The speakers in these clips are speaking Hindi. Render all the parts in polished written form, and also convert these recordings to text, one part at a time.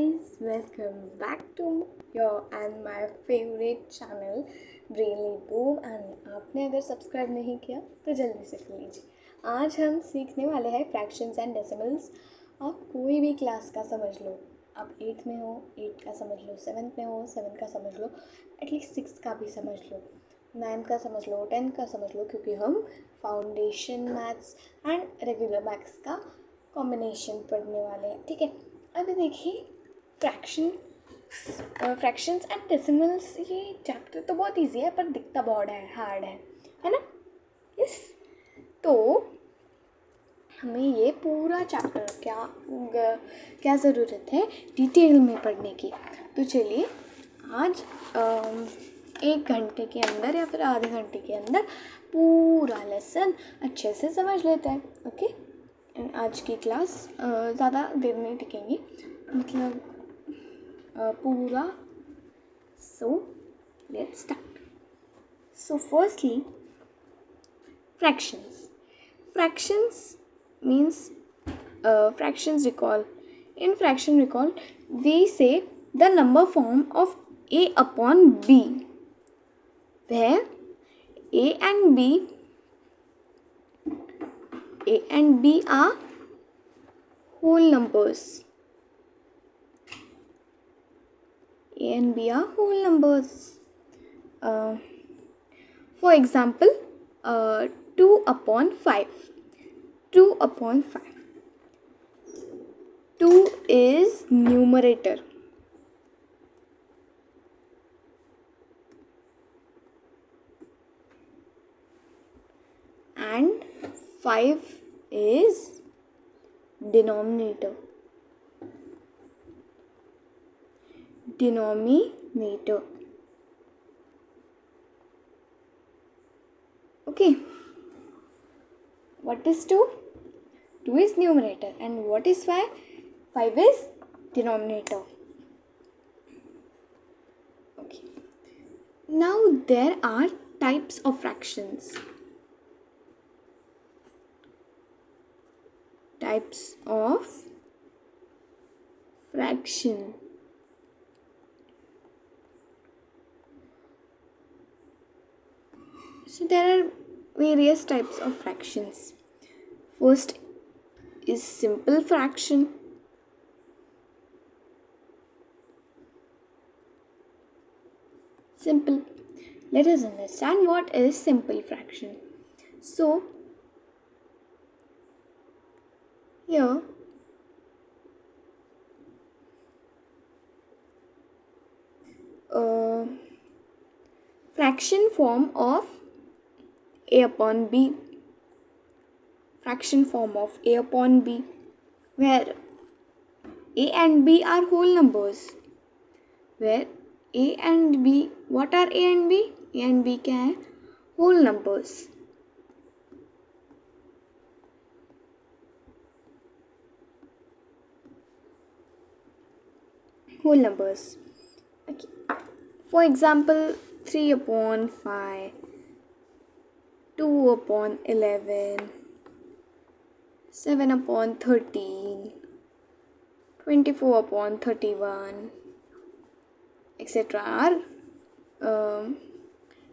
guys, welcome back to your and my favorite channel Brainly boom and आपने अगर सब्सक्राइब नहीं किया तो जल्दी से कर लीजिए। आज हम सीखने वाले हैं फ्रैक्शंस एंड डेसिमल्स। आप कोई भी क्लास का समझ लो, आप 8 में हो 8 का समझ लो, 7th में हो 7 का समझ लो, एटलीस्ट 6 का भी समझ लो, 9 का समझ लो, 10 का समझ लो, क्योंकि हम foundation maths and regular maths का कॉम्बिनेशन पढ़ने वाले हैं। ठीक है, अभी देखिए फ्रैक्शंस एंड डेसिमल्स। ये चैप्टर तो बहुत इजी है पर दिखता बहुत हार्ड है ना। यस, तो हमें ये पूरा चैप्टर क्या ज़रूरत है डिटेल में पढ़ने की। तो चलिए आज 1 घंटे के अंदर या फिर आधे घंटे के अंदर पूरा लेसन अच्छे से समझ लेते हैं। ओके, आज की क्लास ज़्यादा देर नहीं टिकेंगी, मतलब पूरा। So let's start. So firstly fractions means fractions recall. In fraction recall we say the number form of a upon b, where a and b are whole numbers. A and B are whole numbers. For example, 2 upon 5. 2 upon 5. 2 is numerator. And 5 is denominator. Okay, what is 2? 2 is numerator. And what is 5? 5 is denominator. Okay, now there are types of fractions. Types of fraction. So there are various types of fractions. First is simple fraction. Simple. Let us understand what is simple fraction. So here fraction form of a upon b. Fraction form of a upon b, where a and b are whole numbers. Where a and b, what are a and b? A and b क्या है? Whole numbers. Whole numbers. Okay. For example, 3 upon 5, 2 upon 11, 7 upon 13, 24 upon 31, etc. are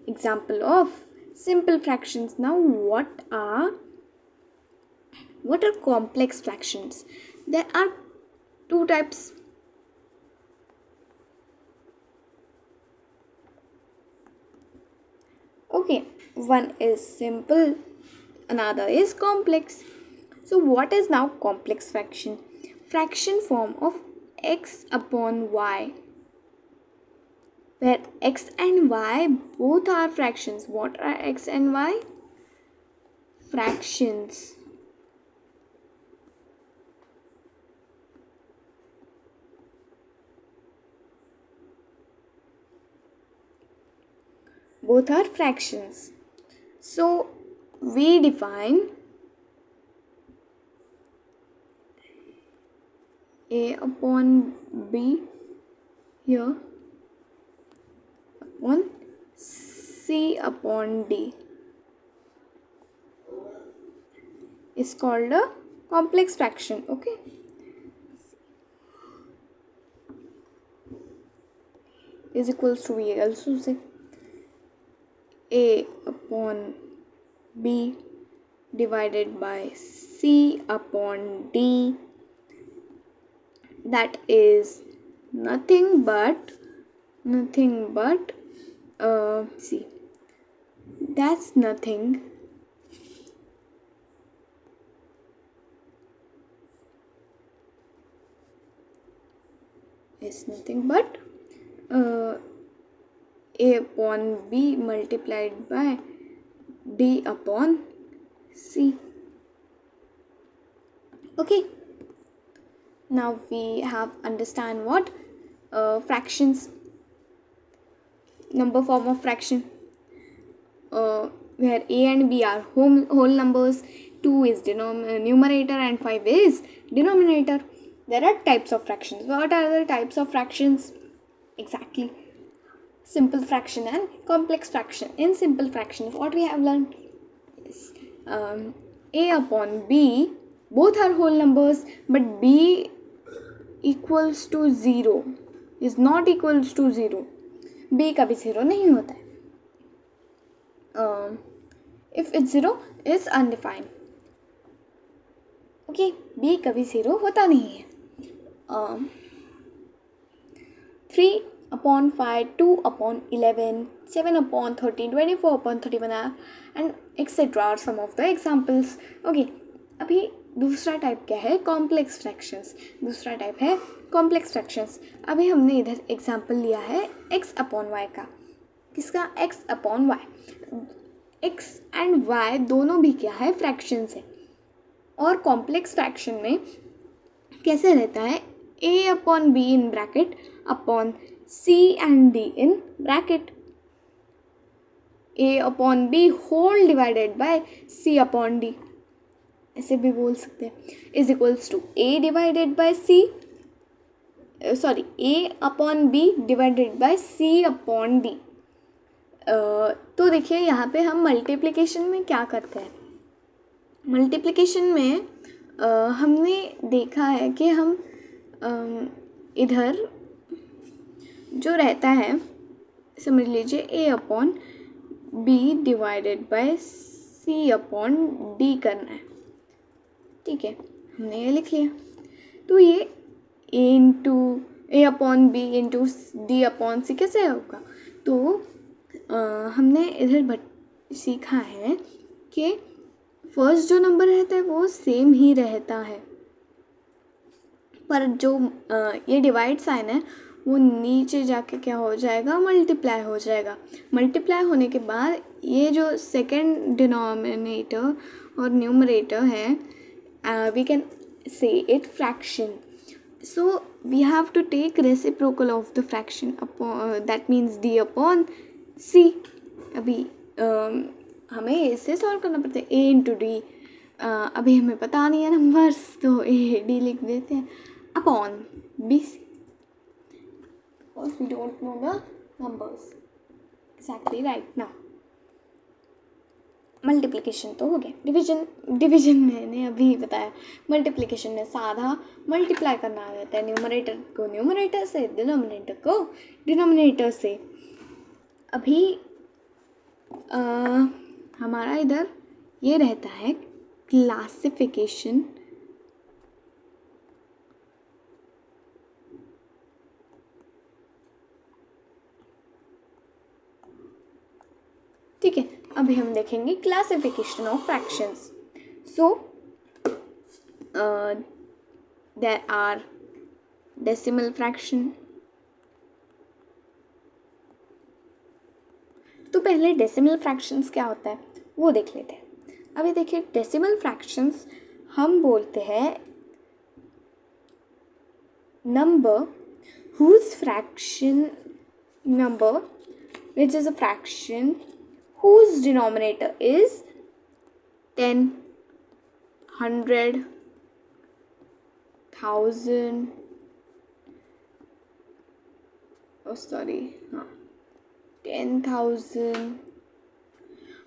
example of simple fractions. Now what are complex fractions? There are 2 types. Okay, one is simple, another is complex. So what is now complex fraction? Fraction form of x upon y, where x and y both are fractions. What are x and y? Fractions. Both are fractions. So we define a upon b here upon c upon d is called a complex fraction. Okay, is equals to b also से a upon b divided by c upon d, that is nothing but see, that's nothing is nothing but a upon b multiplied by d upon c. Okay, now we have understand what fractions, number form of fraction, where a and b are whole numbers, 2 is numerator and 5 is denominator. There are types of fractions. What are the types of fractions? Exactly, simple fraction and complex fraction. In simple fraction, what we have learned is a upon b, both are whole numbers, but b equals to 0 is not equals to 0. b कभी 0 नहीं होता है. If it's 0 is undefined. Okay, b कभी 0 होता नहीं है. 3 upon 5, 2 upon 11, 7 upon 13, 24 upon 31 and etc. are some of the examples. Okay, अभी दूसरा टाइप क्या है? Complex fractions. दूसरा टाइप है कॉम्प्लेक्स फ्रैक्शंस. अभी हमने इधर एग्जाम्पल लिया है x अपॉन वाई का. किसका? x upon y. x and y दोनों भी क्या है? फ्रैक्शंस है. और कॉम्प्लेक्स फ्रैक्शन में कैसे रहता है? a upon b in bracket upon c and d in bracket. a upon b whole divided by c upon d, ऐसे भी बोल सकते हैं, is equals to a divided by c, sorry a upon b divided by c upon d. तो देखिए यहाँ पे हम मल्टीप्लिकेशन में क्या करते हैं. मल्टीप्लिकेशन में हमने देखा है कि हम इधर जो रहता है, समझ लीजिए a upon b divided by c upon d करना है. ठीक है, हमने ये लिख लिया. तो ये a into A upon B into D upon C कैसे होगा? तो हमने इधर सीखा है कि फर्स्ट जो नंबर रहता है वो सेम ही रहता है, पर जो ये डिवाइड साइन है वो नीचे जाके क्या हो जाएगा? मल्टीप्लाई हो जाएगा. मल्टीप्लाई होने के बाद ये जो सेकंड डिनोमिनेटर और न्यूमरेटर है, we can say it fraction. So we have to take reciprocal of the fraction upon that means d upon c. अभी हमें इससे सॉल्व करना पड़ता है a इंटू डी. अभी हमें पता नहीं है नंबर्स, तो a d लिख देते हैं upon b c, because we don't know the numbers. Exactly right. now multiplication तो हो गया. डिवीजन मैंने अभी बताया. मल्टीप्लिकेशन में साधा मल्टीप्लाई करना रहता है, न्यूमरेटर को न्यूमरेटर से, डिनोमिनेटर को डिनोमिनेटर से. अभी हमारा इधर ये रहता है क्लासिफिकेशन. ठीक है, अभी हम देखेंगे classification of fractions. So there are decimal fraction. तो पहले डेसिमल फ्रैक्शंस क्या होता है वो देख लेते हैं. अभी देखिए, डेसिमल फ्रैक्शंस हम बोलते हैं number whose fraction number which is a fraction whose denominator is 10, 100, 1000, oh sorry, 10,000.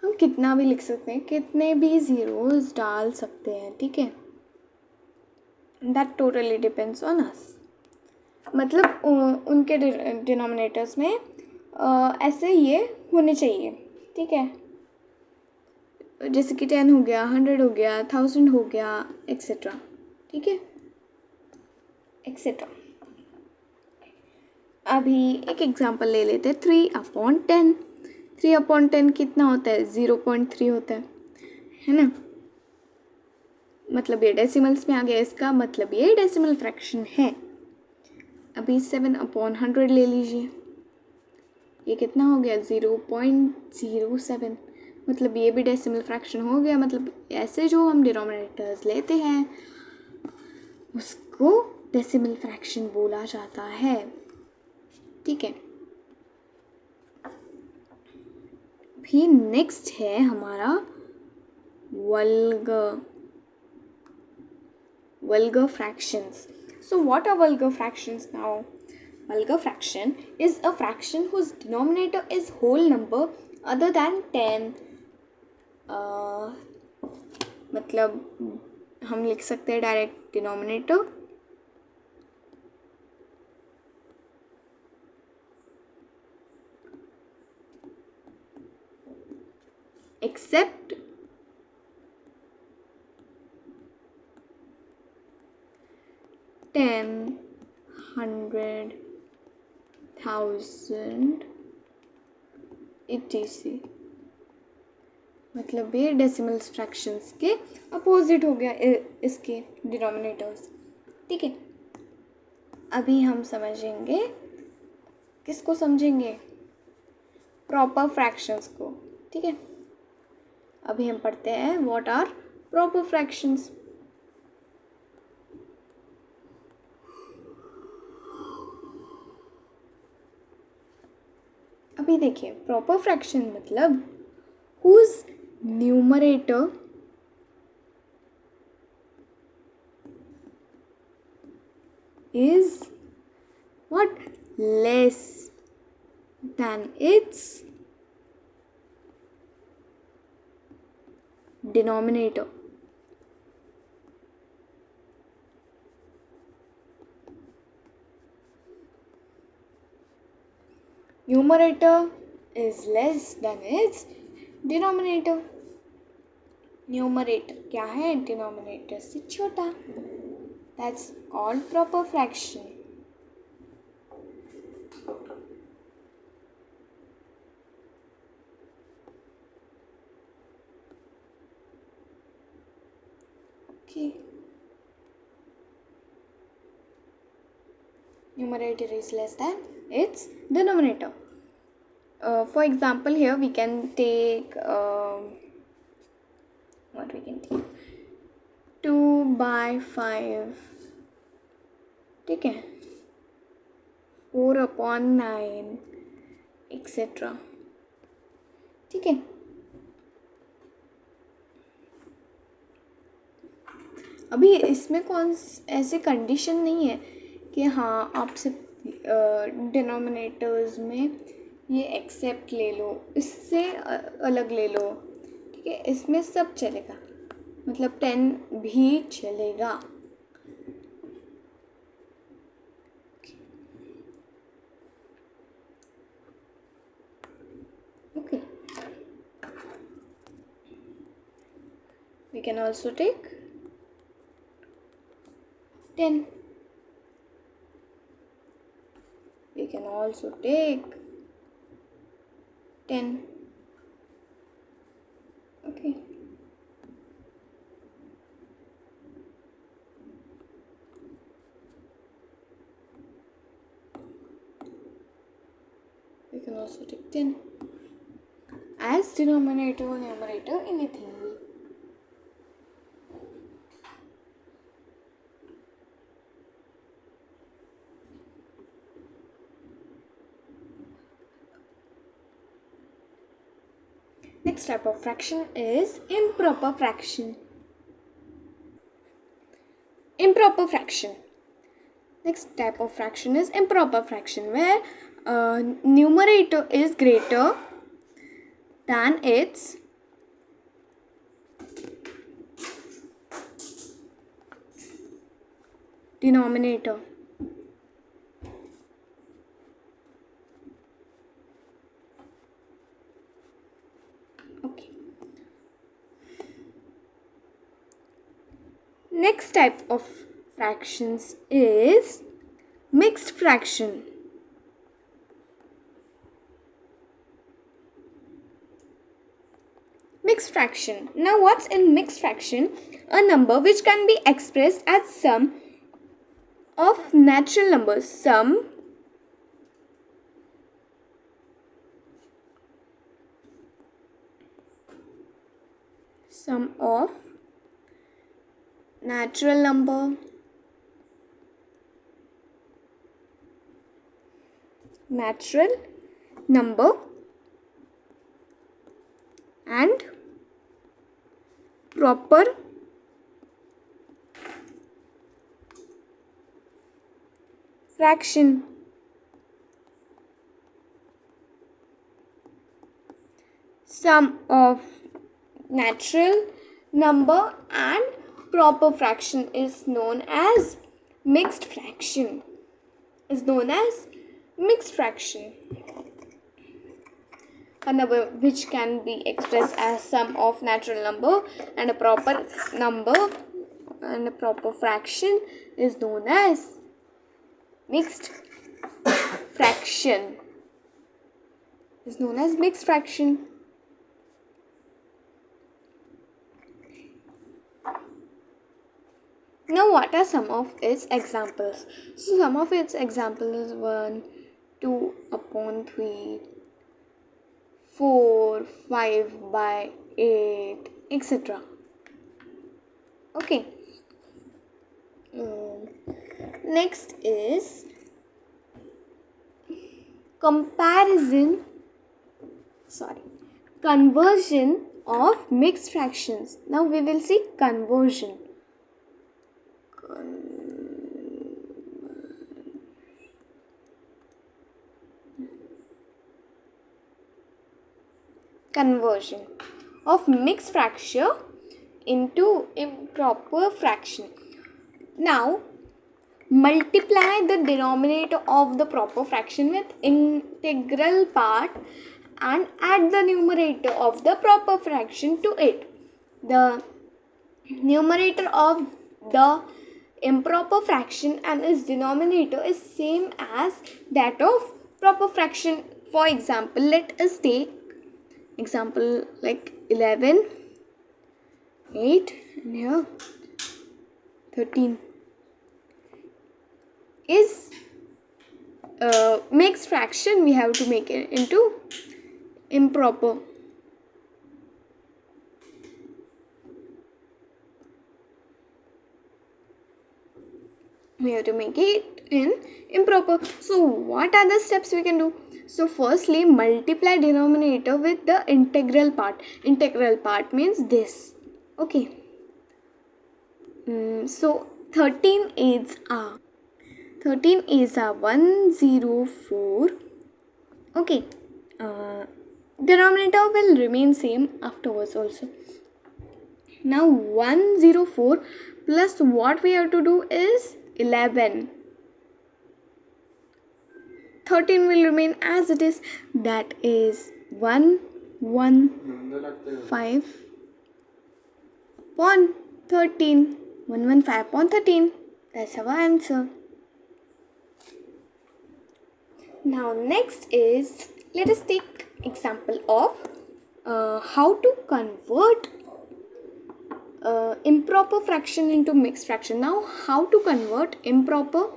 हम कितना भी लिख सकते हैं, कितने भी ज़ीरोज़ डाल सकते हैं. ठीक है, that totally depends on us. मतलब उनके डिनोमिनेटर्स में ऐसे ये होने चाहिए, ठीक है। जैसे कि 10 हो गया, 100 हो गया, 1000 हो गया, एक्सेट्रा, ठीक है, एक्सेट्रा। अभी एक एग्जांपल ले लेते हैं, 3/10। 3/10 कितना होता है? 0.3 होता है ना। मतलब ये डेसिमल्स में आ गया, इसका मतलब ये डेसिमल फ्रैक्शन है। अभी 7/100 ले लीजिए, ये कितना हो गया? 0.07। मतलब ये भी डेसिमल फ्रैक्शन हो गया। मतलब ऐसे जो हम डिनोमिनेटर्स लेते हैं उसको डेसिमल फ्रैक्शन बोला जाता है, ठीक है। भी नेक्स्ट है हमारा vulgar fractions. So what are vulgar fractions now? Vulgar fraction is a fraction whose denominator is whole number other than 10. मतलब हम लिख सकते हैं डायरेक्ट डिनोमिनेटर except 10, 100, 1000 etc. मतलब ये डेसिमल फ्रैक्शंस के अपोजिट हो गया इसके डिनोमिनेटर्स, ठीक है। अभी हम समझेंगे, किसको समझेंगे? प्रॉपर फ्रैक्शंस को, ठीक है। अभी हम पढ़ते हैं व्हाट आर प्रॉपर फ्रैक्शंस। अभी देखिए, प्रॉपर फ्रैक्शन मतलब whose numerator is what? Less than its denominator. Numerator is less than its denominator. Numerator क्या है? Denominator से छोटा. That's called proper fraction. Okay. Numerator is less than its denominator. For example, here we can take what we can take 2/5, ठीक है, 4/9 एक्सेट्रा, ठीक है। अभी इसमें कौन ऐसे कंडीशन नहीं है कि हाँ आप सिर्फ डिनोमिनेटर्स में ये एक्सेप्ट ले लो, इससे अलग ले लो, ठीक है। इसमें सब चलेगा, मतलब 10 भी चलेगा। Okay, we can also take 10. We can also take 10. Okay. We can also take 10 as denominator or numerator, anything. Next type of fraction is improper fraction. Improper fraction. Next type of fraction is improper fraction, where numerator is greater than its denominator. Next type of fractions is mixed fraction. Mixed fraction. Now what's in mixed fraction? A number which can be expressed as sum of natural numbers. Sum of natural number and proper fraction. Sum of natural number and proper fraction is known as mixed fraction. A number which can be expressed as sum of natural number and a proper number and a proper fraction is known as mixed fraction. Now what are some of its examples? So some of its examples is 1, 2 upon 3, 4, 5 by 8, etc. Okay. Next is conversion of mixed fractions. Now we will see conversion. Conversion of mixed fraction into improper fraction. Now multiply the denominator of the proper fraction with integral part and add the numerator of the proper fraction to it. The numerator of the improper fraction and its denominator is same as that of proper fraction. For example, let us take example like 11, 8 and here 13 is mixed fraction. We have to make it into improper. We have to make it in improper. So what are the steps we can do? So firstly, multiply denominator with the integral part. Integral part means this. Okay. So 13 8s are 104. Okay. Denominator will remain same afterwards also. Now 104 plus what we have to do is 11. 13 will remain as it is, that is 115 upon 13. 115 upon 13. That's our answer. Now next is, let us take example of how to convert improper fraction into mixed fraction. Now how to convert improper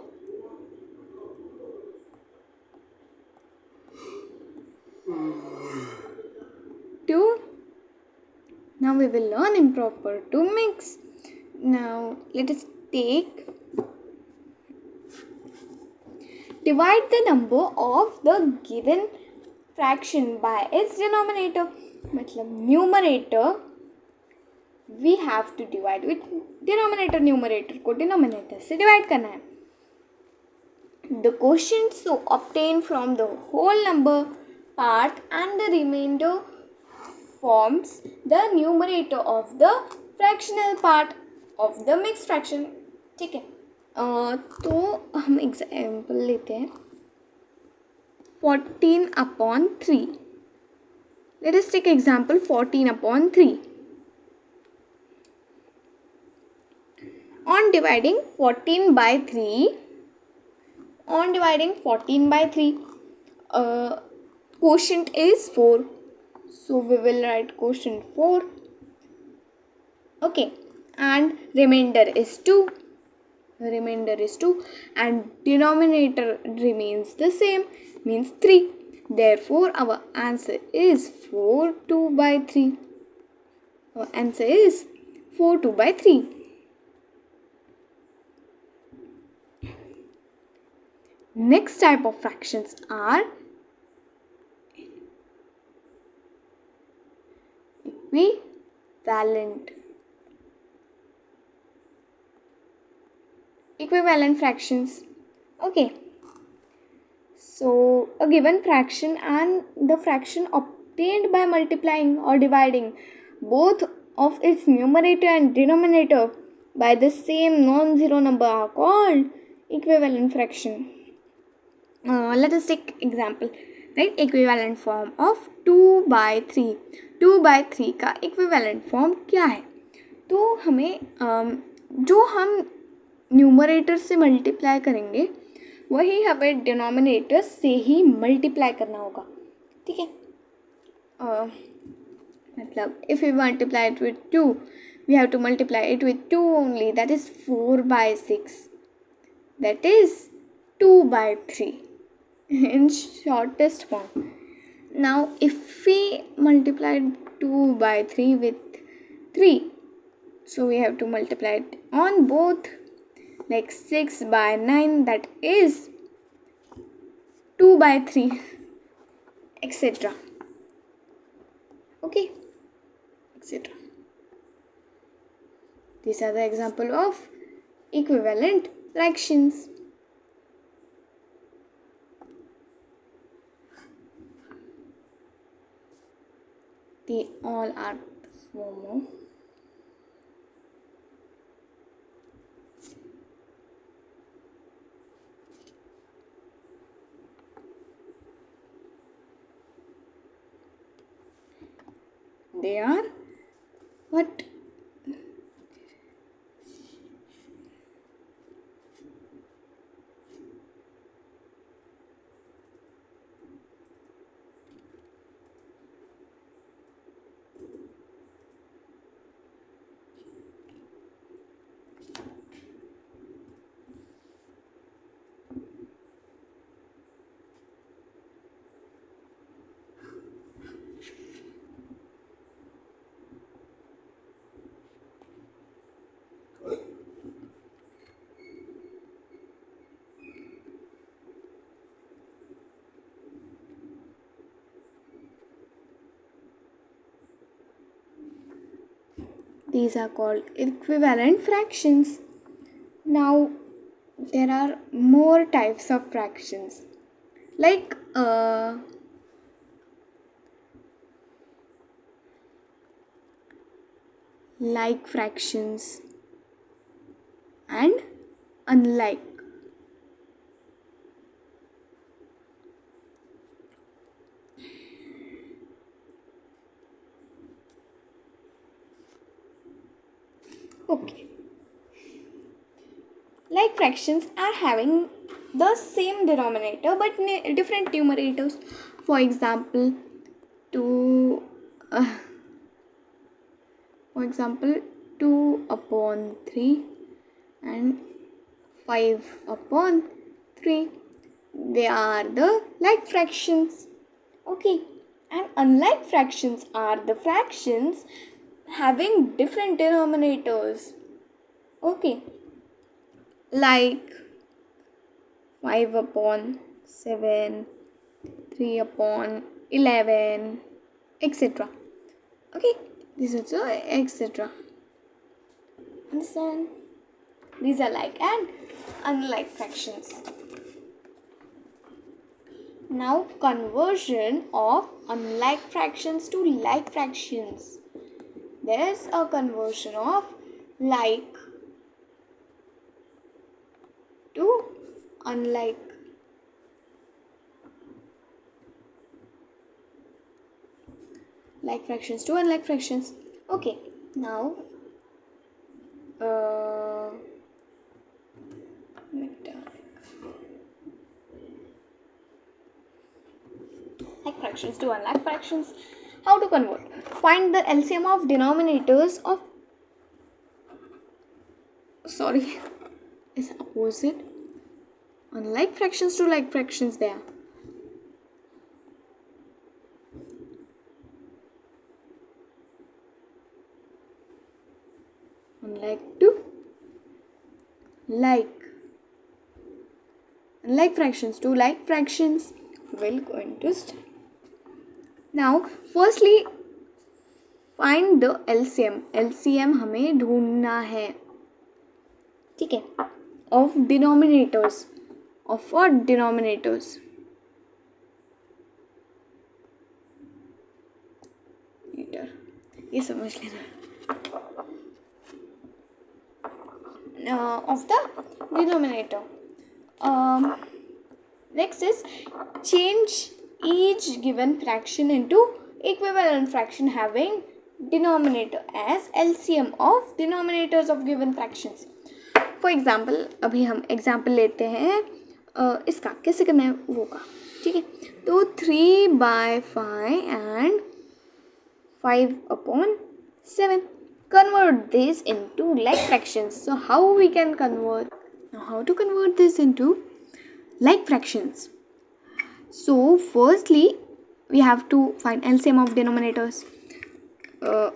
to, now we will learn improper to mix. Now let us take, divide the number of the given fraction by its denominator. मतलब numerator we have to divide with denominator. numerator को denominator से divide करना है. The quotient so obtained from the whole number part and the remainder forms the numerator of the fractional part of the mixed fraction. ठीक है. तो हम एग्जाम्पल लेते हैं 14 upon 3. Let us take example 14 upon 3. On dividing 14 by 3, quotient is 4. So we will write quotient 4. Okay, and remainder is 2. And denominator remains the same, means 3. Therefore, our answer is 4 2 by 3. Our answer is 4 2 by 3. Next type of fractions are equivalent fractions. Okay, so a given fraction and the fraction obtained by multiplying or dividing both of its numerator and denominator by the same non-zero number are called equivalent fraction. Let us take example, right? Equivalent form of 2 by 3. 2 by 3 का equivalent form क्या है? तो हमें जो हम न्यूमरेटर से मल्टीप्लाई करेंगे वही हमें डिनोमिनेटर से ही मल्टीप्लाई करना होगा, ठीक है? मतलब if we multiply it with 2, we have to multiply it with 2 only, that is 4 by 6, that is 2 by 3 in shortest form. Now if we multiply 2 by 3 with 3, so we have to multiply it on both, like 6 by 9, that is 2 by 3, etc. Okay, etc. These are the example of equivalent fractions. They all are form of they are what? These are called equivalent fractions. Now there are more types of fractions, like fractions and unlike. Okay, like fractions are having the same denominator but different numerators. For example, 2 upon 3 and 5 upon 3, they are the like fractions. Okay, and unlike fractions are the fractions having different denominators. Okay, like 5 upon 7, 3 upon 11, etc. Okay, this is also etc. Understand? These are like and unlike fractions. Now conversion of unlike fractions to like fractions. There is a conversion of like to unlike. Like fractions to unlike fractions. Okay, now fractions to unlike fractions. How to convert? Find the LCM of denominators of, sorry, is opposite. Unlike fractions to like fractions there. Unlike to like. Unlike fractions to like fractions. We'll go into step. Now, firstly, find the LCM. LCM हमें ढूंढना है, ठीक है, of denominators. Of what denominators? ये समझ लेना. Of the denominator. Next is change each given fraction into equivalent fraction having denominator as LCM of denominators of given fractions. For example, अभी हम example लेते हैं इसका कैसे करना है वो का, ठीक है. तो 3/5 and 5/7. Convert this into like fractions. So how we can convert? Now how to convert this into like fractions? So firstly we have to find LCM of denominators.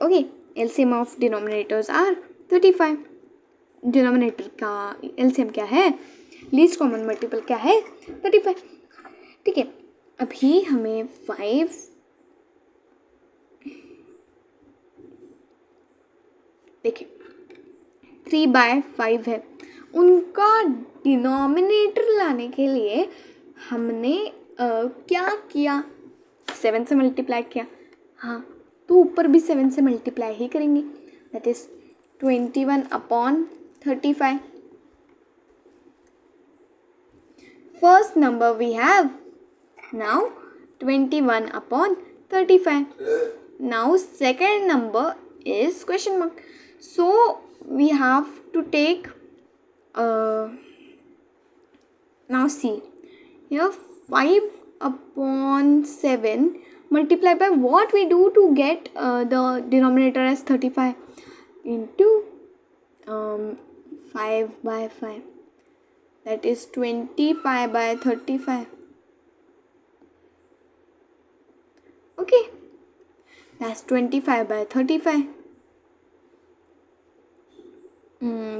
Okay, LCM of denominators are 35. Denominator का LCM क्या है? Least common multiple क्या है? 35. ठीक है, अभी हमें 5 देखिए 3/5 है. उनका डिनोमिनेटर लाने के लिए हमने क्या किया? 7 से मल्टीप्लाई किया. हाँ, तो ऊपर भी 7 से मल्टीप्लाई ही करेंगे. That is 21/35. First number we have now 21/35. Now second number is question mark. So we have to take now see here 5/7 multiplied by what we do to get the denominator as 35 into 5/5. That is 25/35. Okay, that's 25/35.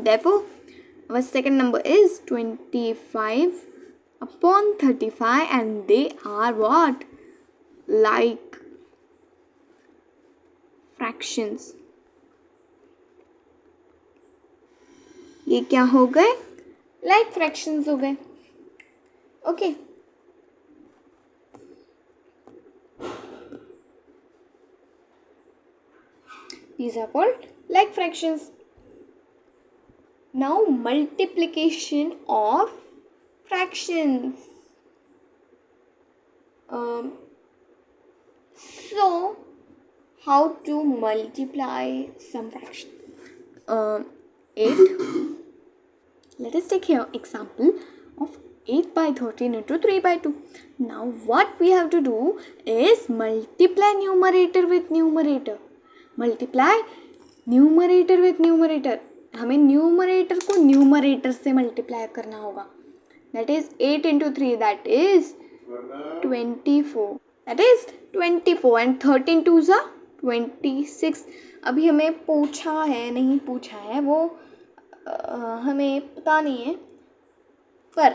Therefore, our second number is 25/35 and they are what? Like fractions. ये क्या हो गए? Like fractions हो गए. Okay. These are called like fractions. Now multiplication of fractions. So how to multiply some fraction? 8. Let us take here example of 8/13 into 3/2. Now what we have to do is multiply numerator with numerator. Multiply numerator with numerator. हमें न्यूमरेटर को न्यूमरेटर से मल्टीप्लाई करना होगा. That is 8 into 3, that is 24. That is 24 and 13 2s are 26. अभी हमें पूछा है नहीं पूछा है वो हमें पता नहीं है, पर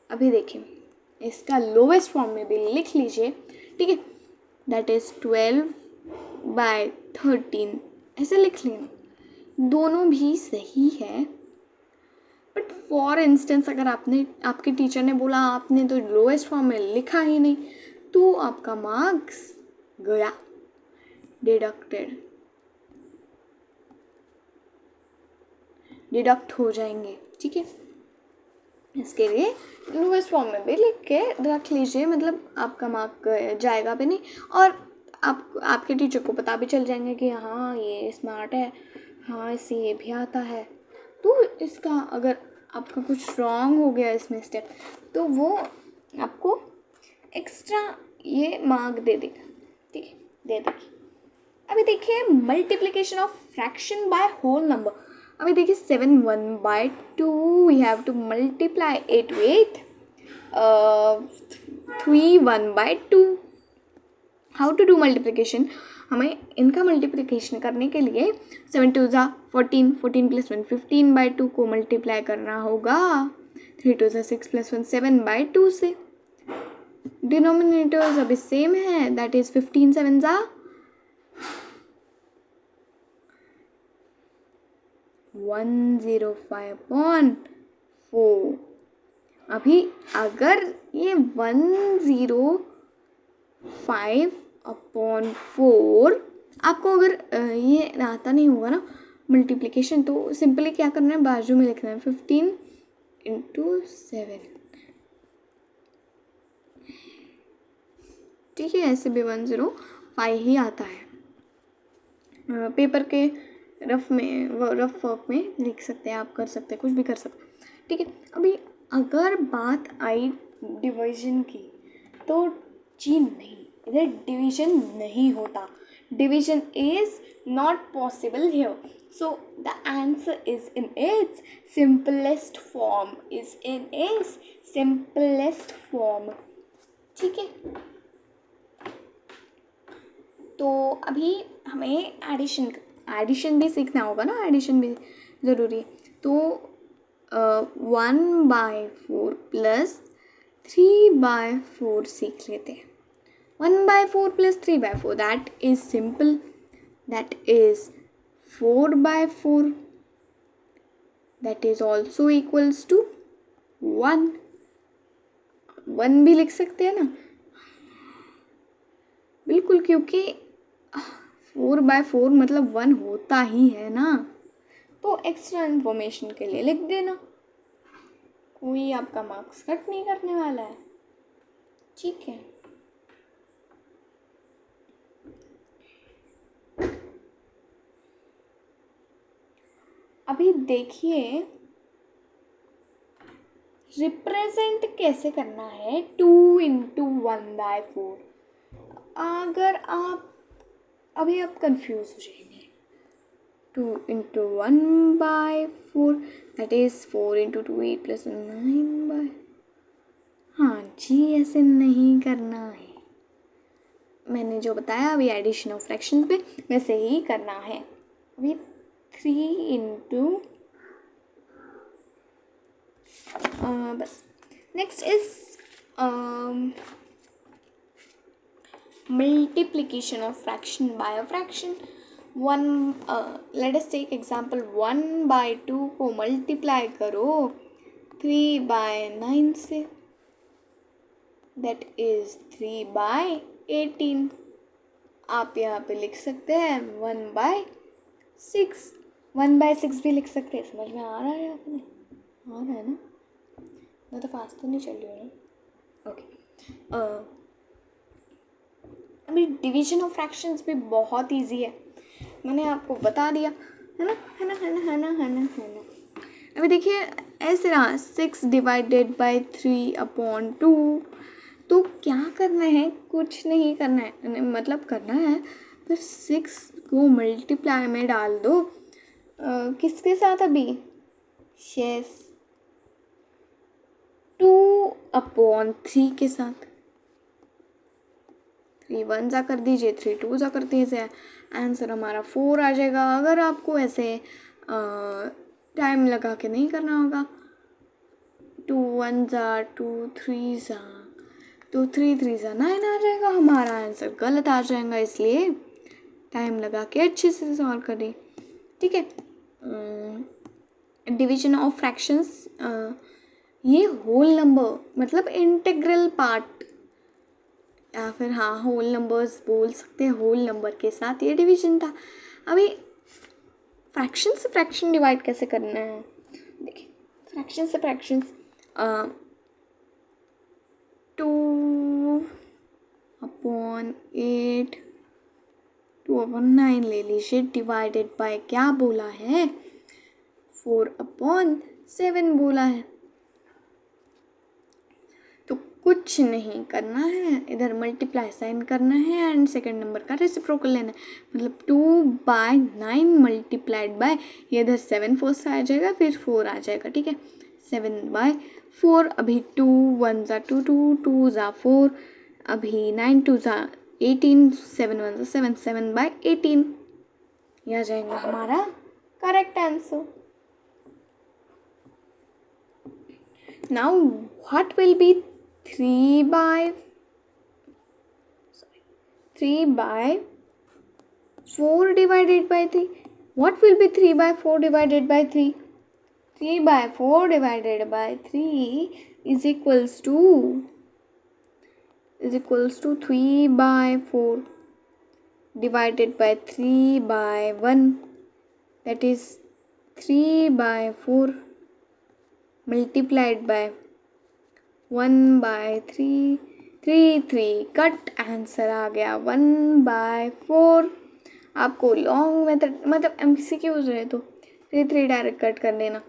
अभी देखिए इसका लोवेस्ट फॉर्म में भी लिख लीजिए, ठीक है. दैट इज 12/13 ऐसे लिख लेना. दोनों भी सही है, बट फॉर इंस्टेंस अगर आपके टीचर ने बोला आपने तो लोएस्ट फॉर्म में लिखा ही नहीं, तो आपका मार्क्स गया, डिडक्ट हो जाएंगे, ठीक है. इसके लिए लोएस्ट फॉर्म में भी लिख के रख लीजिए, मतलब आपका मार्क जाएगा भी नहीं और आपके टीचर को पता भी चल जाएंगे कि हाँ ये स्मार्ट है, हाँ इससे ये भी आता है. तो इसका अगर आपका कुछ रॉन्ग हो गया इसमें स्टेप, तो वो आपको एक्स्ट्रा ये मार्क दे देगा, ठीक है, दे देगी। अभी देखिए multiplication of fraction by whole number. अभी देखिए 7 1/2 we have to multiply 8 with 3 1/2। How to do multiplication? हमें इनका मल्टीप्लिकेशन करने के लिए 7 2 14, 14 + 1 15/2 को मल्टीप्लाई करना होगा 3 2 6 + 1 7/2 से। डिनोमिनेटर्स अभी सेम है, दैट इज 15 7 105/4। अभी अगर ये 105/4 आपको अगर ये आता नहीं होगा ना मल्टीप्लिकेशन, तो सिंपली क्या करना है, बाजू में लिखना है 15 × 7, ठीक है। ऐसे भी 105 ही आता है। पेपर के रफ वर्क में लिख सकते हैं आप, कर सकते हैं, कुछ भी कर सकते हैं, ठीक है। अभी अगर बात आई डिवीजन की, तो जी नहीं, इधर डिवीजन नहीं होता। Division is not possible here, so the answer is in its simplest form, ठीक है। तो अभी हमें एडिशन भी सीखना होगा ना, एडिशन भी ज़रूरी है। तो 1/4 + 3/4 सीख लेते हैं। 1/4 + 3/4 that is simple, that is 4/4, that is also equals to 1 भी लिख सकते हैं ना, बिल्कुल, क्योंकि 4/4 मतलब 1 होता ही है ना। तो एक्स्ट्रा इन्फॉर्मेशन के लिए लिख देना, कोई आपका मार्क्स कट नहीं करने वाला है, ठीक है। अभी देखिए रिप्रेजेंट कैसे करना है 2 × 1/4। अगर अभी आप कंफ्यूज हो जाएंगे, 2 × 1/4 दैट इज 4 × 2 8 + 9/। हाँ जी, ऐसे नहीं करना है, मैंने जो बताया अभी एडिशन ऑफ फ्रैक्शन पे वैसे ही करना है। अभी 3 × बस। Next is multiplication of fraction by a fraction. Let us take example 1/2 को मल्टीप्लाई करो 3/9 से, दैट इज 3/18। आप यहाँ पे लिख सकते हैं 1/6, 1/6 भी लिख सकते हैं। समझ में आ रहा है आपने? आ रहा है ना? मैं तो फास्ट तो नहीं चल रही हूँ ना, ओके। अभी डिवीजन ऑफ फ्रैक्शंस भी बहुत इजी है, मैंने आपको बता दिया है ना, है ना, है ना, है ना, है ना, है ना। अभी देखिए ऐसे रहा 6 / 3/2। तो क्या करना है, कुछ नहीं करना है, मतलब करना है फिर 6 को मल्टीप्लाई में डाल दो किसके साथ अभी, शेष 2/3 के साथ। 3 1 जा कर दीजिए, 3 2 जा कर दीजिए, आंसर हमारा 4 आ जाएगा। अगर आपको ऐसे टाइम लगा के नहीं करना होगा, 2 1 जा 2 3 जा, तो 3 3 जा 9 आ जाएगा, हमारा आंसर गलत आ जाएगा, इसलिए टाइम लगा के अच्छे से सॉल्व करिए, ठीक है। डिवीजन ऑफ फ्रैक्शंस, ये होल नंबर मतलब इंटीग्रल पार्ट, या फिर हाँ होल नंबर्स बोल सकते हैं, होल नंबर के साथ ये डिवीजन था। अभी फ्रैक्शन से फ्रैक्शन डिवाइड कैसे करना है, देखिए फ्रैक्शन से फ्रैक्शन 2/8 2/9 ले लीजिए, डिवाइडेड बाय क्या बोला है, 4/7 बोला है। तो कुछ नहीं करना है, इधर मल्टीप्लाई साइन करना है एंड सेकंड नंबर का रेसिप्रोकल लेना है, मतलब 2/9 मल्टीप्लाइड बाय, ये इधर 7 फर्स्ट आ जाएगा, फिर 4 आ जाएगा, ठीक है। 7/4, अभी 2 1 ज़ा 2 2 2 ज़ा 4, अभी 9 2 ज़ा 18, 7 1 ज़ा 7, 7/18, ये आ जाएगा हमारा correct answer. Now what will be 3 by 4 divided by 3? What will be 3 by 4 divided by 3? 3 by 4 divided by 3 is equals to 3 by 4 divided by 3 by 1, that is 3 by 4 multiplied by 1/3, 3 cut, answer आ गया 1/4। आपको लॉन्ग मेथड मतलब MCQs रहे तो 3 डायरेक्ट कट कर देना,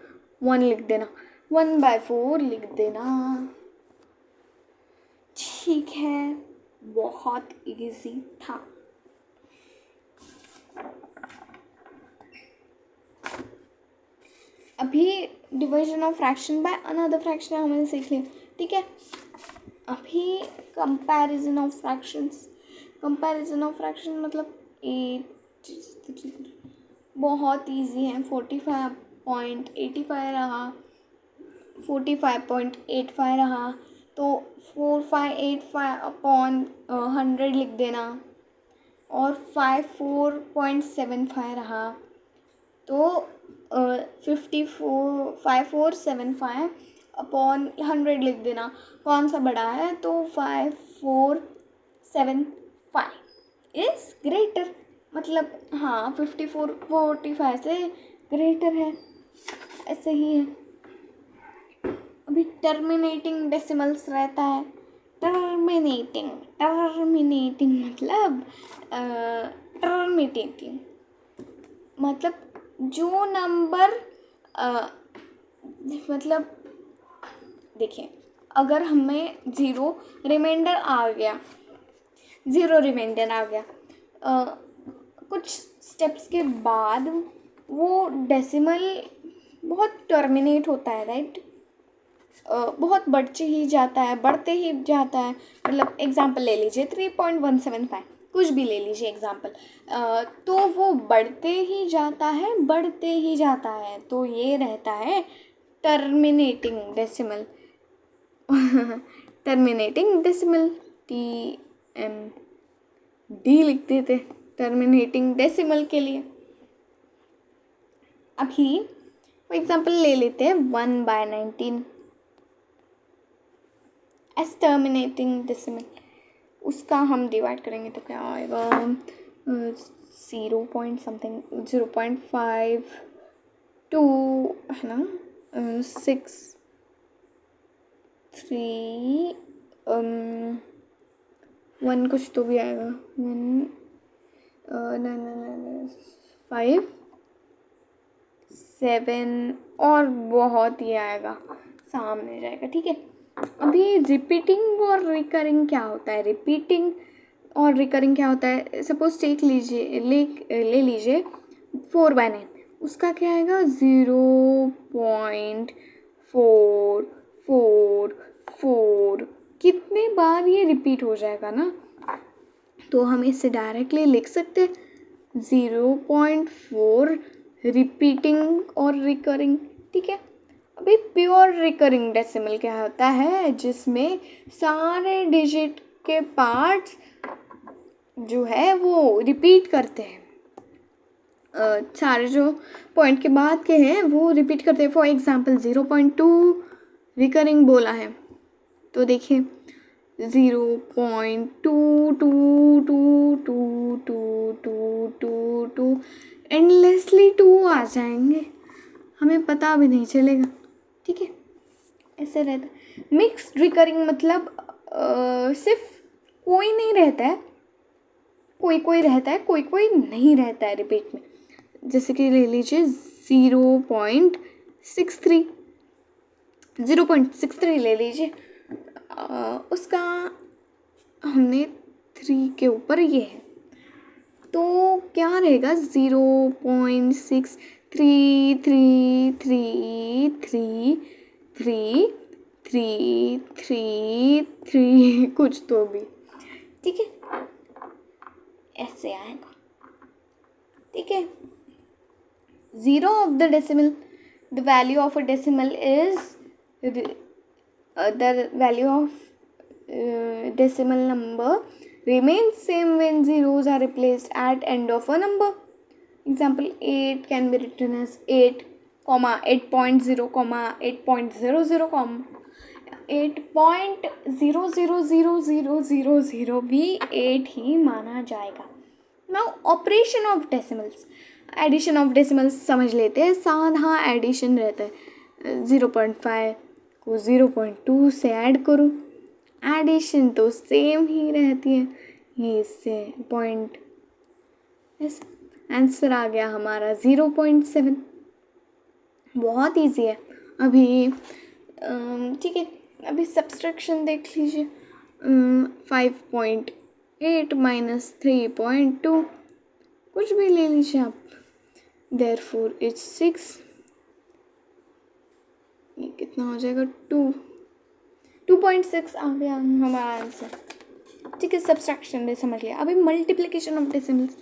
1 लिख देना, 1/4 लिख देना, ठीक है, बहुत इजी था। अभी division of fraction by another fraction हमने सीख लिया, ठीक है। अभी comparison of fractions, comparison of fraction मतलब 8 बहुत इजी है। 45.85 रहा, 45.85 रहा तो 4585 अपॉन 100 लिख देना, और 54.75 रहा तो 5475 अपॉन 100 लिख देना। कौन सा बड़ा है तो 5475 इज़ ग्रेटर, मतलब हाँ 45 से ग्रेटर है, ऐसे ही है। अभी टर्मिनेटिंग डेसिमल्स रहता है, टर्मिनेटिंग मतलब टर्मिनेटिंग मतलब जो नंबर मतलब देखिए, अगर हमें ज़ीरो रिमाइंडर आ गया कुछ स्टेप्स के बाद वो डेसिमल बहुत टर्मिनेट होता है, राइट, बहुत बढ़ते ही जाता है, मतलब एग्जांपल ले लीजिए 3.175, कुछ भी ले लीजिए एग्जांपल, तो वो बढ़ते ही जाता है, तो ये रहता है टर्मिनेटिंग डेसिमल TMD लिख देते टर्मिनेटिंग डेसिमल के लिए। अभी फॉर एग्जांपल ले लेते हैं 1/19 एस टर्मिनेटिंग डेसिमल, उसका हम डिवाइड करेंगे तो क्या आएगा 0.52 है ना, 6 3 1 कुछ तो भी आएगा, 5 7 और बहुत ही आएगा, सामने जाएगा, ठीक है। अभी रिपीटिंग और रिकरिंग क्या होता है, सपोज टेक लीजिए ले लीजिए 4/9, उसका क्या आएगा 0.444, कितने बार ये रिपीट हो जाएगा ना, तो हम इसे डायरेक्टली लिख सकते 0.4 रिपीटिंग और रिकरिंग, ठीक है। अभी प्योर रिकरिंग डेसिमल क्या होता है, जिसमें सारे डिजिट के पार्ट्स जो है वो रिपीट करते हैं, सारे जो पॉइंट के बाद के हैं वो रिपीट करते हैं। फॉर एग्जांपल 0.2 रिकरिंग बोला है तो देखिए 0.2222222 एंडलेसली 2 आ जाएंगे, हमें पता भी नहीं चलेगा, ठीक है, ऐसे रहता है। मिक्स्ड रिकरिंग मतलब सिर्फ कोई नहीं रहता है, कोई रहता है, कोई नहीं रहता है रिपीट में, जैसे कि ले लीजिए 0.63 ले लीजिए, उसका हमने 3 के ऊपर ये है, तो क्या रहेगा 0.633333333 कुछ तो भी, ठीक है, ऐसे आएगा, ठीक है। Zero of the decimal, the value of a decimal is the value of decimal number remains same when zeros are replaced at end of a number. Example, 8 can be written as 8, 8.0, 8.00, 8.000000 भी 8 ही माना जाएगा। Now operation of decimals, addition of decimals समझ लेते हैं। साधा एडिशन रहता है, 0.5 को 0.2 से ऐड करो, एडिशन तो सेम ही रहती है, ये इससे पॉइंट, आंसर आ गया हमारा 0.7। बहुत इजी है। अभी ठीक है, अभी सब्सट्रैक्शन देख लीजिए, 5.8 माइनस 3.2 कुछ भी ले लीजिए आप, देयरफॉर इट्स 6, ये कितना हो जाएगा 2.6 आ गया हमारा आंसर, ठीक है। सब्सट्रैक्शन भी समझ लिया। अभी मल्टीप्लिकेशन ऑफ डेसिमल्स,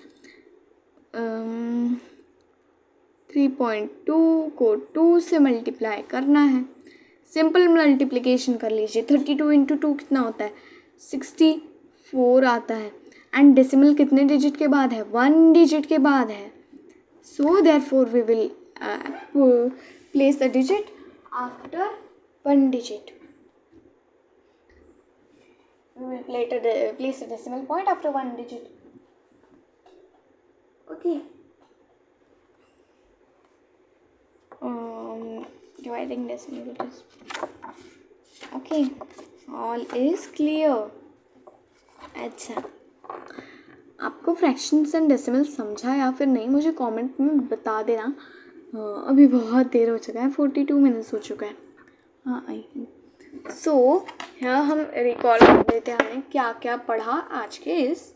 3.2 को 2 से मल्टीप्लाई करना है, सिंपल मल्टीप्लिकेशन कर लीजिए। 32 इंटू 2 कितना होता है, 64 आता है, एंड डेसिमल कितने डिजिट के बाद है, 1 डिजिट के बाद है, so therefore we will place the digit after 1 digit. We will place a decimal point after 1 digit. Okay. Dividing decimal digits. Okay. All is clear. अच्छा, आपको फ्रैक्शंस एंड डेसिमल समझा या फिर नहीं, मुझे कमेंट में बता देना। अभी बहुत देर हो चुका है, 42 मिनट्स हो चुका है। हाँ आई, सो यहाँ हम रिकॉल कर देते हैं हमने क्या क्या पढ़ा आज के इस,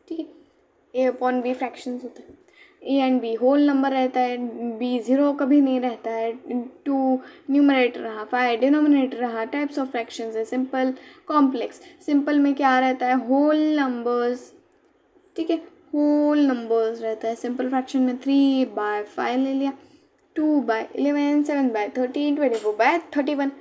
ठीक है। ए अपॉन बी फ्रैक्शंस होते हैं, a and b whole number रहता है, बी ज़ीरो कभी नहीं रहता है, 2 न्यूमरेटर रहा, 5 डिनोमिनेटर रहा। टाइप्स ऑफ फ्रैक्शंस है सिंपल, कॉम्प्लेक्स। सिंपल में क्या रहता है, होल नंबर्स, ठीक है, होल नंबर्स रहता है। सिंपल फ्रैक्शन में 3/5 ले लिया, 2/11, 7/13, 24/31,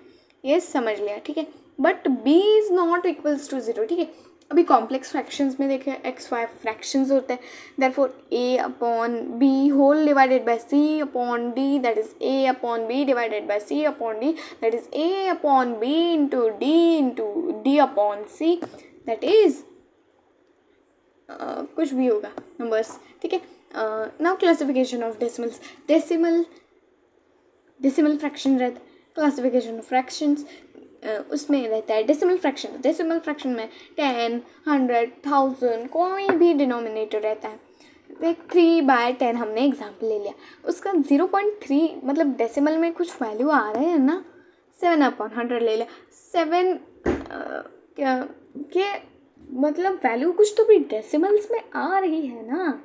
ये समझ लिया, ठीक है। But b is not equals to 0, ठीक है। अभी कॉम्प्लेक्स फ्रैक्शंस में देखें, x5 फ्रैक्शंस होते हैं, therefore a upon b whole divided by c upon d, that is a upon b divided by c upon d, that is a upon b into d upon c, that is कुछ भी होगा नंबर्स, ठीक है। Now classification of decimals, decimal fraction रहता है, क्लासिफिकेशन ऑफ फ्रैक्शंस उसमें रहता है डेसिमल फ्रैक्शन। डेसिमल फ्रैक्शन में 10, 100, 1000 कोई भी डिनोमिनेटर रहता है। देख 3/10 हमने एग्जाम्पल ले लिया, उसका 0.3 मतलब डेसिमल में कुछ वैल्यू आ रहे हैं ना, 7/100 ले लिया, 7 के मतलब वैल्यू कुछ तो भी डेसिमल्स में आ रही है ना,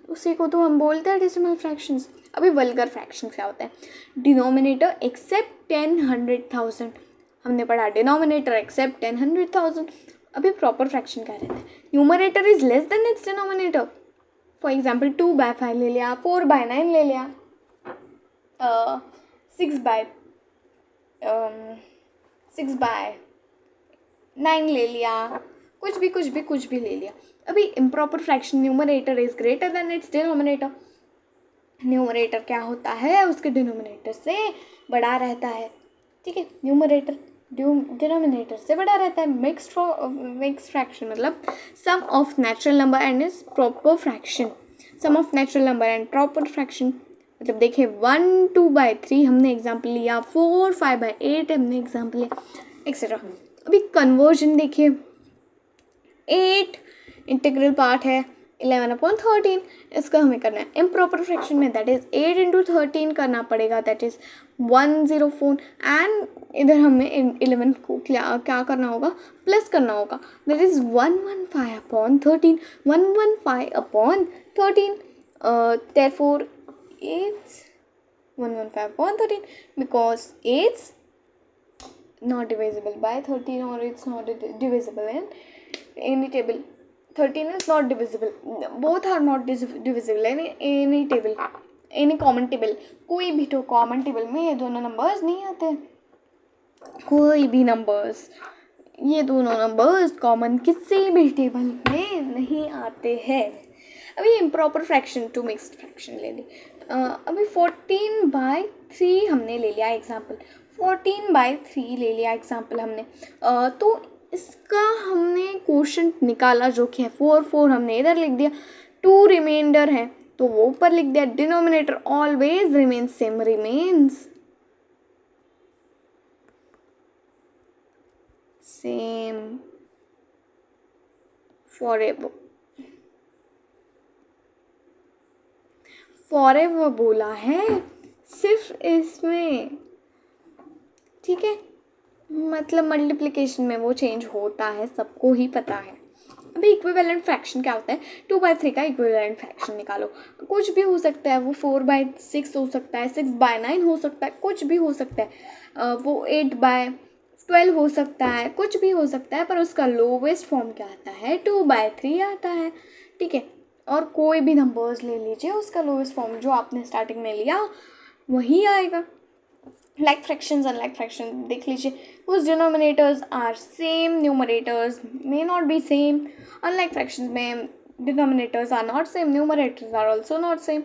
उसी को तो हम बोलते हैं डेसिमल फ्रैक्शंस। अभी वल्गर फ्रैक्शन क्या होता है, डिनोमिनेटर एक्सेप्ट 10, 100,000 हमने पढ़ा, डिनोमिनेटर एक्सेप्ट 10, 100,000। अभी प्रॉपर फ्रैक्शन क्या रहता है, numerator is less than it's denominator. For example 2/5 ले लिया, 4/9 ले लिया, 6/9 ले लिया, कुछ भी ले लिया। अभी improper fraction, numerator is greater than it's denominator. Numerator क्या होता है, उसके डिनोमिनेटर से बड़ा रहता है, ठीक है। न्यूमरेटर डिनोमिनेटर से बड़ा रहता है। मिक्स्ड फ्रैक्शन मतलब sum of natural number and is proper fraction. Sum of natural number and proper fraction मतलब देखिए 1, 2/3 हमने एग्जाम्पल लिया, 4, 5/8 हमने एग्जाम्पल लिया, एक्सेट्रा। अभी कन्वर्जन देखिए, 8 इंटीग्रल पार्ट है, 11/13 इसका हमें करना है इम्प्रॉपर फ्रैक्शन में, दैट इज 8 into 13 करना पड़ेगा, दैट इज 104 एंड इधर हमें 11 को क्या करना होगा, प्लस करना होगा, that is 115/13 115/13 therefore it's 115/13 because it's not divisible by 13 or it's not divisible in any table. 13 is not divisible, both are not divisible in any table, any common table. कोई भी तो common table में ये दोनों numbers नहीं आते, कोई भी numbers, ये दोनों numbers common किसी भी table में नहीं आते हैं. अभी improper fraction to mixed fraction ले ली. अभी 14/3 हमने ले लिया एग्जाम्पल, 14/3 ले लिया एग्जाम्पल हमने. तो इसका हमने क्वोशंट निकाला जो कि है 4 हमने इधर लिख दिया, 2 रिमाइंडर है तो वो ऊपर लिख दिया. Denominator always remains same, remains same forever. Forever बोला है सिर्फ इसमें, ठीक है, मतलब मल्टीप्लिकेशन में वो चेंज होता है, सबको ही पता है. अभी इक्विवेलेंट फ्रैक्शन क्या होता है, 2/3 का इक्विवेलेंट फ्रैक्शन निकालो. कुछ भी हो सकता है, वो 4/6 हो सकता है, 6/9 हो सकता है, कुछ भी हो सकता है, वो 8/12 हो सकता है, कुछ भी हो सकता है, पर उसका लोवेस्ट फॉर्म क्या आता है, 2/3 आता है, ठीक है. और कोई भी नंबर्स ले लीजिए, उसका लोवेस्ट फॉर्म जो आपने स्टार्टिंग में लिया वही आएगा. लाइक फ्रैक्शंस अनलाइक फ्रैक्शन देख लीजिए, whose denominators are same, numerators may not be same. Unlike fractions में denominators are not same, numerators are also not same.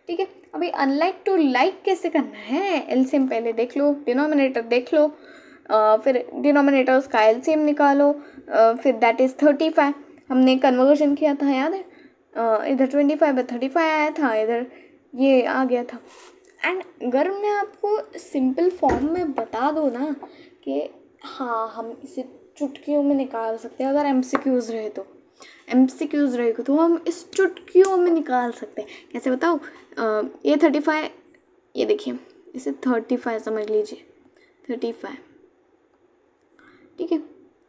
ठीक है. अभी अनलाइक टू लाइक कैसे करना है, एलसीएम पहले देख लो, डिनोमिनेटर देख लो, फिर डिनोमिनेटर्स का एलसीएम निकालो, फिर दैट इज़ 35. हमने कन्वर्जन किया था, याद है, इधर 25/35 आया था, इधर ये आ गया था. एंड अगर मैं आपको सिंपल फॉर्म में बता दूँ ना कि हाँ हम इसे चुटकियों में निकाल सकते हैं, अगर एमसीक्यूज़ रहे तो हम इस चुटकियों में निकाल सकते हैं. कैसे बताओ, ये 35, ये देखिए, इसे 35 समझ लीजिए, 35, ठीक है,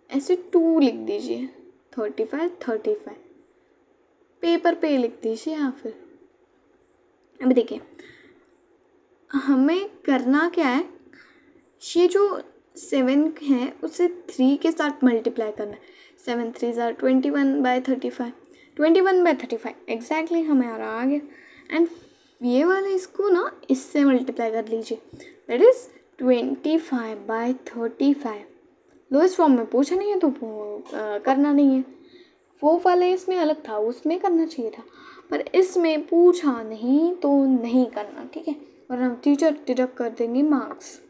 ऐसे 2 लिख दीजिए, 35 पेपर पे लिख दीजिए या फिर. अभी देखिए हमें करना क्या है, ये जो 7 है उसे 3 के साथ मल्टीप्लाई करना है. 7 3 ज़ार 21/35, 21/35 एग्जैक्टली हमें आ गया. एंड ये वाला इसको ना इससे मल्टीप्लाई कर लीजिए, दैट इज़ 25/35. लोएस्ट फॉर्म में पूछा नहीं है तो करना नहीं है. वो वाले इसमें अलग था, उसमें करना चाहिए था, पर इसमें पूछा नहीं तो नहीं करना, ठीक है. और हम टीचर डिडक्ट कर देंगे मार्क्स,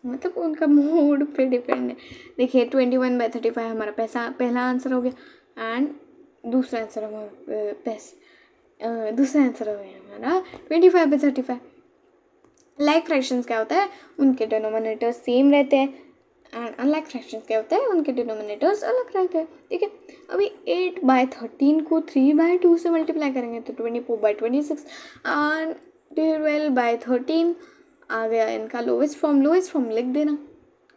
मतलब उनका मूड पे डिपेंड है. देखिए 21/35 हमारा पहला आंसर हो गया. एंड दूसरा आंसर हमारा हमारा 25/35. लाइक फ्रैक्शंस क्या होता है, उनके डिनोमिनेटर्स सेम रहते हैं, एंड अनलाइक फ्रैक्शंस क्या होता है, उनके डिनोमिनेटर्स अलग रहते हैं, ठीक है. अभी 8/13 को 3/2 से मल्टीप्लाई करेंगे तो 24/26 एंड 12/13 आ गया इनका लोवेस्ट फॉर्म लिख देना,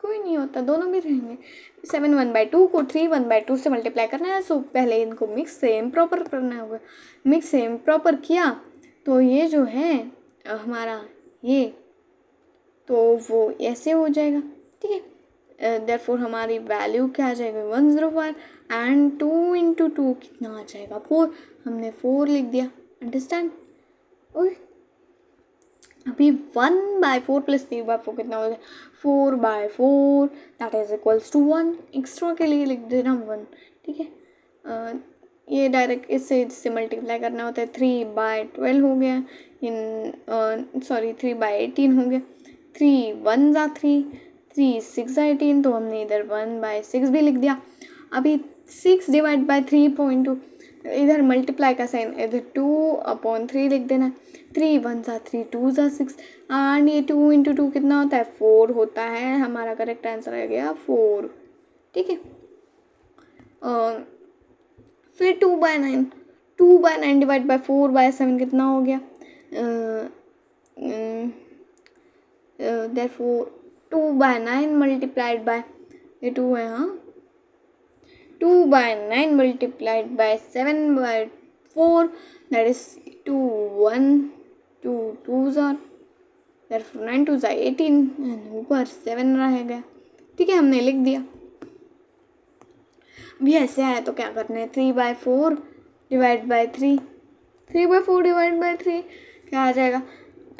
कोई नहीं होता, दोनों भी रहेंगे. 7 1/2 को 3 1/2 से मल्टीप्लाई करना है, सो पहले इनको मिक्स से इम्प्रॉपर करना होगा. मिक्स से इम्प्रॉपर किया तो ये जो है हमारा ये, तो वो ऐसे हो जाएगा, ठीक है. देयरफॉर हमारी वैल्यू क्या आ जाएगा, 105. एंड 2 into 2 कितना आ जाएगा, 4. हमने 4 लिख दिया, अंडरस्टैंड. ओके. अभी 1/4 + 3/4 कितना हो गया, 4/4, that is equals to 1. Extra के लिए लिख देना 1, ठीक है. ये डायरेक्ट इससे मल्टीप्लाई करना होता है. 3/12 हो गया, सॉरी 3/18 हो गया. 3 1 ज़ा 3, 3 6 ज़ा 18, तो हमने इधर 1/6 भी लिख दिया. अभी 6 / 3.2, इधर मल्टीप्लाई का साइन, इधर 2/3 लिख देना. 3 1 ज़ा 3, 2 ज़ा 6, एंड ये 2 into 2 कितना होता है, 4 होता है. हमारा करेक्ट आंसर आ गया 4, ठीक है. फिर 2/9, 2/9 डिवाइड बाय 4/7 कितना हो गया? therefore 2/9 मल्टीप्लाइड बाय, ये 2 है, हाँ, 2/9 multiplied by 7/4, that is 2 1 2 2s are, therefore 9 2s are 18 and ऊपर 7 रह गया। ठीक है, हमने लिख दिया। अभी ऐसे आया तो क्या करना है? 3/4 डिवाइड बाय 3, 3/4 डिवाइड बाय 3 क्या आ जाएगा?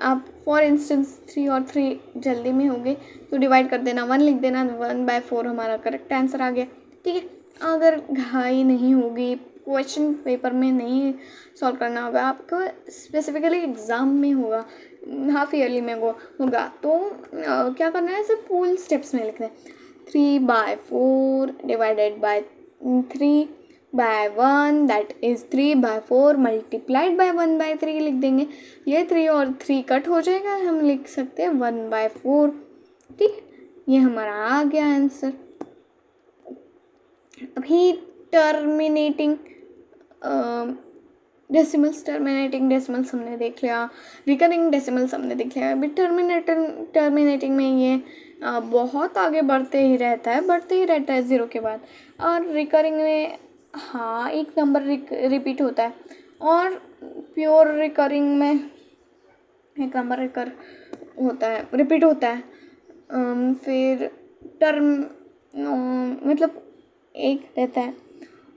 आप फॉर इंस्टेंस 3 और 3 जल्दी में हो गए तो डिवाइड कर देना, 1 लिख देना, 1/4 हमारा करेक्ट आंसर आ गया। ठीक है, अगर घाई नहीं होगी, क्वेश्चन पेपर में नहीं सॉल्व करना होगा, आपको स्पेसिफिकली एग्ज़ाम में होगा, हाफ ईयरली में होगा तो क्या करना है? सिर्फ फुल स्टेप्स में लिखना है। 3/4 divided by 3/1 that is 3/4 multiplied by 1/3 लिख देंगे। ये 3 और 3 कट हो जाएगा, हम लिख सकते हैं 1/4। ठीक है, ये हमारा आ गया आंसर। अभी टर्मिनेटिंग डेसिमल्स हमने देख लिया, रिकरिंग डेसिमल्स हमने देख लिया। अभी टर्मिनेटिंग में ये बहुत आगे बढ़ते ही रहता है ज़ीरो के बाद। और रिकरिंग में हाँ एक नंबर रिपीट होता है, और प्योर रिकरिंग में एक नंबर रिपीट होता है। फिर टर्म मतलब एक रहता है,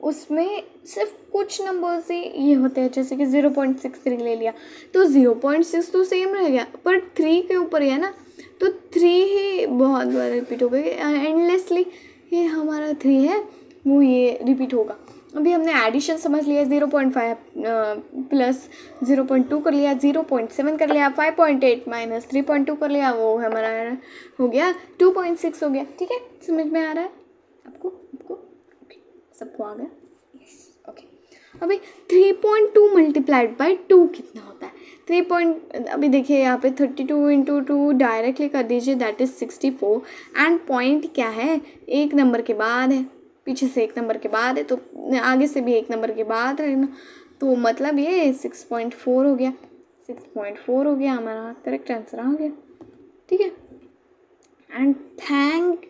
उसमें सिर्फ कुछ नंबर्स ही ये होते हैं, जैसे कि 0.63 ले लिया तो 0.6 तो सेम रह गया, पर 3 के ऊपर ही है ना, तो 3 ही बहुत बार रिपीट हो गई एंडलेसली। ये हमारा 3 है वो ये रिपीट होगा। अभी हमने एडिशन समझ लिया, 0.5 प्लस 0.2 कर लिया, 0.7 कर लिया, 5.8 माइनस 3.2 कर लिया, वो हमारा हो गया 2.6 हो गया। ठीक है, समझ में आ रहा है आपको? ओके, सबको आ गया? Yes, okay. अभी 3.2 मल्टीप्लाइड बाई 2 कितना होता है? अभी देखिए यहाँ पे 32 इंटू 2 डायरेक्टली कर दीजिए, दैट इज़ 64। एंड पॉइंट क्या है? एक नंबर के बाद है, पीछे से एक नंबर के बाद है, तो आगे से भी एक नंबर के बाद है ना, तो मतलब ये 6.4 हो गया। 6.4 हो गया, हमारा करेक्ट आंसर आ गया। ठीक है, and thank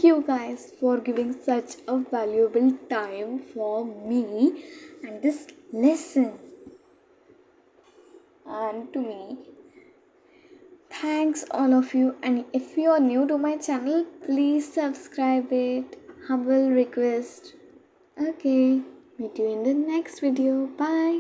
you guys for giving such a valuable time for me and this lesson, and to me. Thanks all of you, and if you are new to my channel, please subscribe it. Humble request. Okay, meet you in the next video. Bye.